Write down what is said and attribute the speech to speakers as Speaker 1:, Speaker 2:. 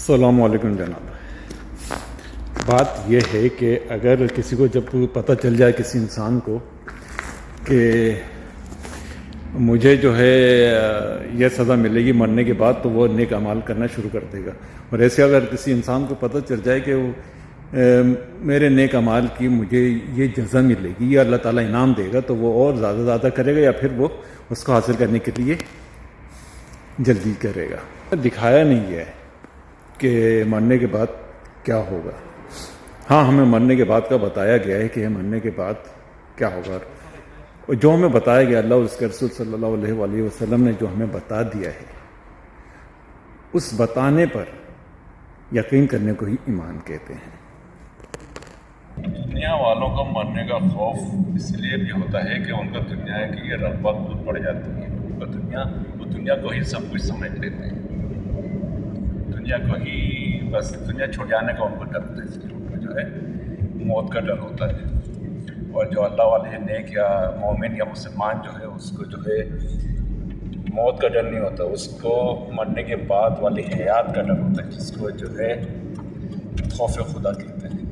Speaker 1: السلام علیکم جناب. بات یہ ہے کہ اگر کسی کو جب پتہ چل جائے کسی انسان کو کہ مجھے جو ہے یہ سزا ملے گی مرنے کے بعد، تو وہ نیک اعمال کرنا شروع کر دے گا. اور ایسے اگر کسی انسان کو پتہ چل جائے کہ میرے نیک اعمال کی مجھے یہ جزا ملے گی یا اللہ تعالیٰ انعام دے گا، تو وہ اور زیادہ کرے گا یا پھر وہ اس کو حاصل کرنے کے لیے جلدی کرے گا. دکھایا نہیں ہے کہ مرنے کے بعد کیا ہوگا. ہاں، ہمیں مرنے کے بعد کا بتایا گیا ہے کہ مرنے کے بعد کیا ہوگا، اور جو ہمیں بتایا گیا اللہ اور اس کے رسول صلی اللہ علیہ وآلہ وسلم نے جو ہمیں بتا دیا ہے، اس بتانے پر یقین کرنے کو ہی ایمان کہتے ہیں.
Speaker 2: دنیا والوں کو مرنے کا خوف اس لیے بھی ہوتا ہے کہ ان کو دنیا کی رغبت بہت پڑ جاتی ہے. وہ دنیا کو ہی سب کچھ سمجھ لیتے ہیں. دنیا کو ہی بس دنیا چھوڑ جانے کا ان کو ڈر ہوتا ہے، اس لیے ان کو جو ہے موت کا ڈر ہوتا ہے. اور جو اللہ والے نیک یا مومن یا مسلمان جو ہے، اس کو جو ہے موت کا ڈر نہیں ہوتا، اس کو مرنے کے بعد والی حیات کا ڈر ہوتا ہے، جس کو جو ہے خوف خدا کہتے ہیں.